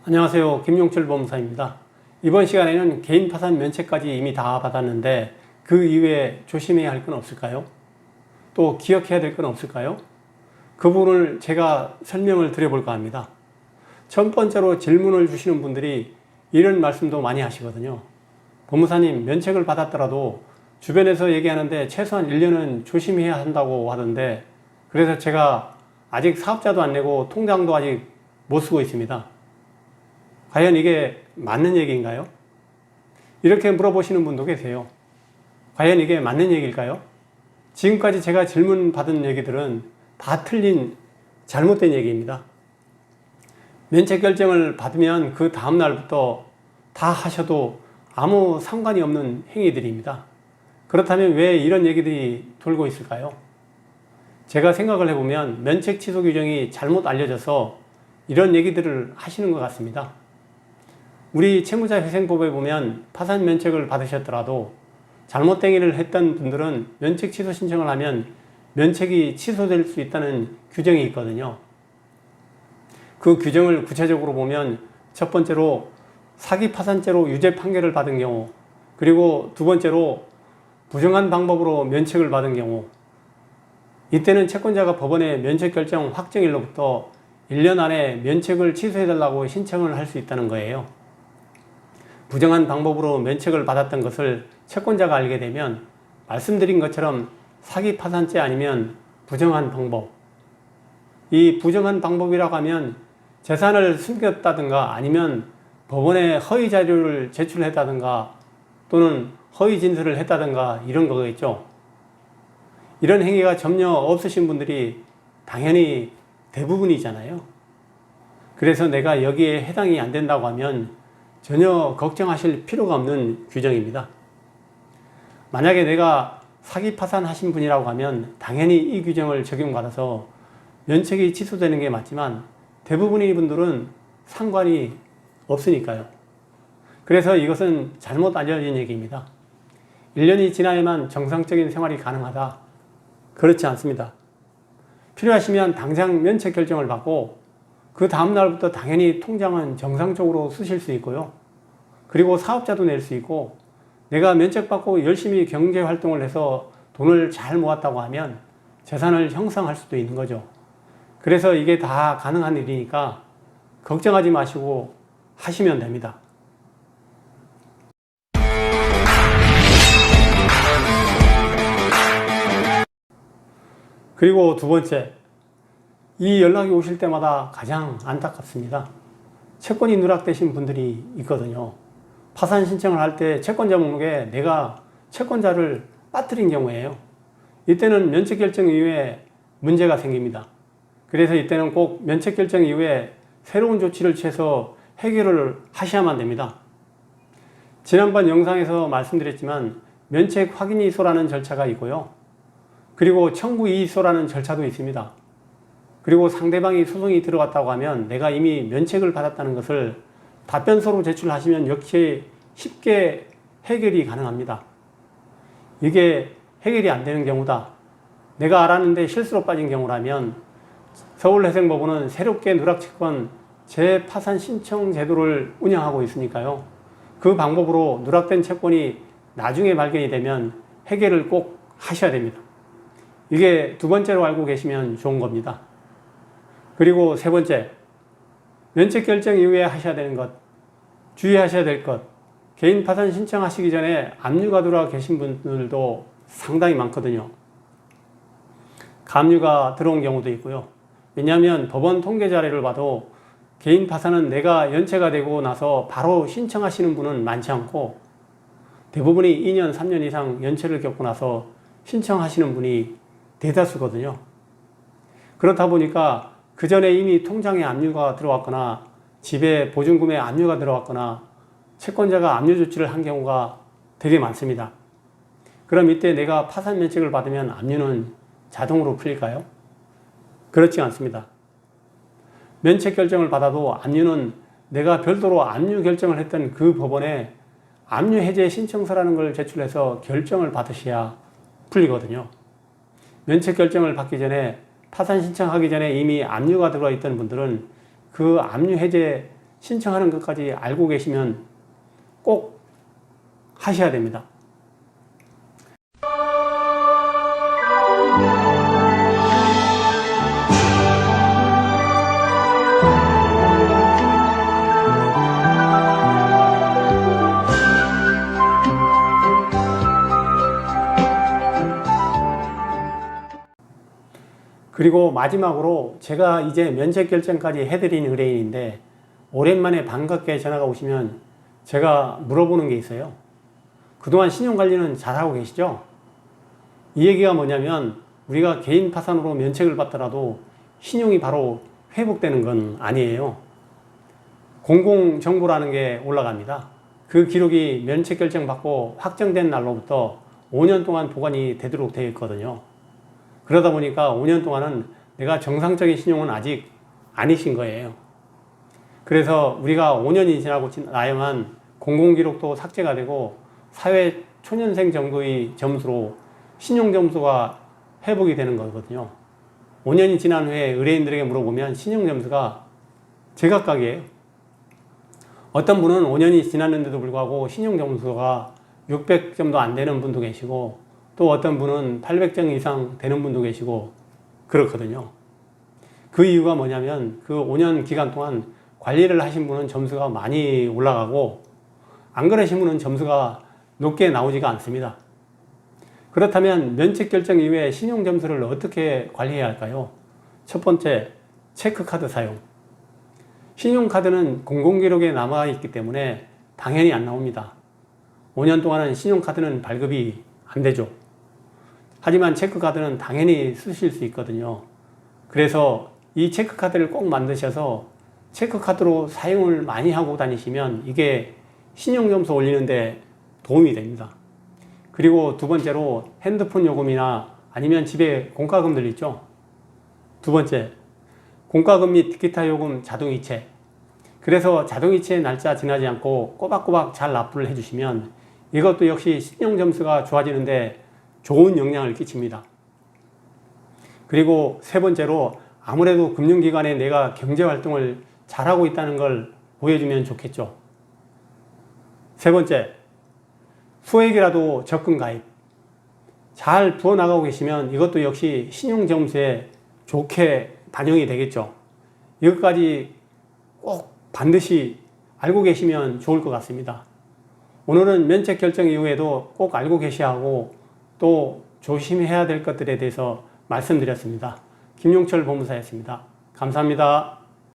안녕하세요. 김용철 법무사입니다. 이번 시간에는 개인 파산 면책까지 이미 다 받았는데 그 이외에 조심해야 할 건 없을까요? 또 기억해야 될 건 없을까요? 그 부분을 제가 설명을 드려볼까 합니다. 첫 번째로 질문을 주시는 분들이 이런 말씀도 많이 하시거든요. 법무사님, 면책을 받았더라도 주변에서 얘기하는데 최소한 1년은 조심해야 한다고 하던데, 그래서 제가 아직 사업자도 안 내고 통장도 아직 못 쓰고 있습니다. 과연 이게 맞는 얘기인가요? 이렇게 물어보시는 분도 계세요. 과연 이게 맞는 얘기일까요? 지금까지 제가 질문 받은 얘기들은 다 틀린 잘못된 얘기입니다. 면책 결정을 받으면 그 다음날부터 다 하셔도 아무 상관이 없는 행위들입니다. 그렇다면 왜 이런 얘기들이 돌고 있을까요? 제가 생각을 해보면 면책 취소 규정이 잘못 알려져서 이런 얘기들을 하시는 것 같습니다. 우리 채무자회생법에 보면 파산 면책을 받으셨더라도 잘못된 일을 했던 분들은 면책 취소 신청을 하면 면책이 취소될 수 있다는 규정이 있거든요. 그 규정을 구체적으로 보면 첫 번째로 사기 파산죄로 유죄 판결을 받은 경우, 그리고 두 번째로 부정한 방법으로 면책을 받은 경우, 이때는 채권자가 법원에 면책 결정 확정일로부터 1년 안에 면책을 취소해달라고 신청을 할 수 있다는 거예요. 부정한 방법으로 면책을 받았던 것을 채권자가 알게 되면 말씀드린 것처럼 사기 파산죄 아니면 부정한 방법, 이 부정한 방법이라고 하면 재산을 숨겼다든가 아니면 법원에 허위 자료를 제출했다든가 또는 허위 진술을 했다든가 이런 거겠죠. 이런 행위가 전혀 없으신 분들이 당연히 대부분이잖아요. 그래서 내가 여기에 해당이 안 된다고 하면 전혀 걱정하실 필요가 없는 규정입니다. 만약에 내가 사기 파산하신 분이라고 하면 당연히 이 규정을 적용받아서 면책이 취소되는 게 맞지만 대부분의 분들은 상관이 없으니까요. 그래서 이것은 잘못 알려진 얘기입니다. 1년이 지나야만 정상적인 생활이 가능하다. 그렇지 않습니다. 필요하시면 당장 면책 결정을 받고 그 다음날부터 당연히 통장은 정상적으로 쓰실 수 있고요. 그리고 사업자도 낼 수 있고 내가 면책받고 열심히 경제활동을 해서 돈을 잘 모았다고 하면 재산을 형성할 수도 있는 거죠. 그래서 이게 다 가능한 일이니까 걱정하지 마시고 하시면 됩니다. 그리고 두 번째, 이 연락이 오실 때마다 가장 안타깝습니다. 채권이 누락되신 분들이 있거든요. 파산 신청을 할 때 채권자 목록에 내가 채권자를 빠뜨린 경우에요. 이때는 면책 결정 이후에 문제가 생깁니다. 그래서 이때는 꼭 면책 결정 이후에 새로운 조치를 취해서 해결을 하셔야만 됩니다. 지난번 영상에서 말씀드렸지만 면책 확인이소라는 절차가 있고요. 그리고 청구이의소라는 절차도 있습니다. 그리고 상대방이 소송이 들어갔다고 하면 내가 이미 면책을 받았다는 것을 답변서로 제출하시면 역시 쉽게 해결이 가능합니다. 이게 해결이 안 되는 경우다. 내가 알았는데 실수로 빠진 경우라면 서울회생법원은 새롭게 누락채권 재파산 신청 제도를 운영하고 있으니까요. 그 방법으로 누락된 채권이 나중에 발견이 되면 해결을 꼭 하셔야 됩니다. 이게 두 번째로 알고 계시면 좋은 겁니다. 그리고 세 번째, 면책 결정 이후에 하셔야 되는 것, 주의하셔야 될 것, 개인 파산 신청하시기 전에 압류가 들어와 계신 분들도 상당히 많거든요. 감류가 들어온 경우도 있고요. 왜냐하면 법원 통계 자료를 봐도 개인 파산은 내가 연체가 되고 나서 바로 신청하시는 분은 많지 않고 대부분이 2년, 3년 이상 연체를 겪고 나서 신청하시는 분이 대다수거든요. 그렇다 보니까 그 전에 이미 통장에 압류가 들어왔거나 집에 보증금에 압류가 들어왔거나 채권자가 압류 조치를 한 경우가 되게 많습니다. 그럼 이때 내가 파산 면책을 받으면 압류는 자동으로 풀릴까요? 그렇지 않습니다. 면책 결정을 받아도 압류는 내가 별도로 압류 결정을 했던 그 법원에 압류 해제 신청서라는 걸 제출해서 결정을 받으셔야 풀리거든요. 면책 결정을 받기 전에 파산 신청하기 전에 이미 압류가 들어와 있던 분들은 그 압류 해제 신청하는 것까지 알고 계시면 꼭 하셔야 됩니다. 그리고 마지막으로 제가 이제 면책 결정까지 해드린 의뢰인인데 오랜만에 반갑게 전화가 오시면 제가 물어보는 게 있어요. 그동안 신용관리는 잘하고 계시죠? 이 얘기가 뭐냐면 우리가 개인 파산으로 면책을 받더라도 신용이 바로 회복되는 건 아니에요. 공공정보라는 게 올라갑니다. 그 기록이 면책 결정 받고 확정된 날로부터 5년 동안 보관이 되도록 되어 있거든요. 그러다 보니까 5년 동안은 내가 정상적인 신용은 아직 아니신 거예요. 그래서 우리가 5년이 지나고 나야만 공공기록도 삭제가 되고 사회 초년생 정도의 점수로 신용점수가 회복이 되는 거거든요. 5년이 지난 후에 의뢰인들에게 물어보면 신용점수가 제각각이에요. 어떤 분은 5년이 지났는데도 불구하고 신용점수가 600점도 안 되는 분도 계시고 또 어떤 분은 800점 이상 되는 분도 계시고 그렇거든요. 그 이유가 뭐냐면 그 5년 기간 동안 관리를 하신 분은 점수가 많이 올라가고 안 그러신 분은 점수가 높게 나오지가 않습니다. 그렇다면 면책 결정 이후에 신용 점수를 어떻게 관리해야 할까요? 첫 번째, 체크카드 사용. 신용카드는 공공기록에 남아있기 때문에 당연히 안 나옵니다. 5년 동안은 신용카드는 발급이 안 되죠. 하지만 체크카드는 당연히 쓰실 수 있거든요. 그래서 이 체크카드를 꼭 만드셔서 체크카드로 사용을 많이 하고 다니시면 이게 신용점수 올리는데 도움이 됩니다. 그리고 두 번째로 핸드폰 요금이나 아니면 집에 공과금들 있죠. 두 번째, 공과금 및 기타 요금 자동이체. 그래서 자동이체 날짜 지나지 않고 꼬박꼬박 잘 납부를 해주시면 이것도 역시 신용점수가 좋아지는데 좋은 영향을 끼칩니다. 그리고 세 번째로 아무래도 금융기관에 내가 경제활동을 잘하고 있다는 걸 보여주면 좋겠죠. 세 번째, 소액이라도 적금 가입. 잘 부어나가고 계시면 이것도 역시 신용점수에 좋게 반영이 되겠죠. 이것까지 꼭 반드시 알고 계시면 좋을 것 같습니다. 오늘은 면책 결정 이후에도 꼭 알고 계셔야 하고 또 조심해야 될 것들에 대해서 말씀드렸습니다. 김용철 법무사였습니다. 감사합니다.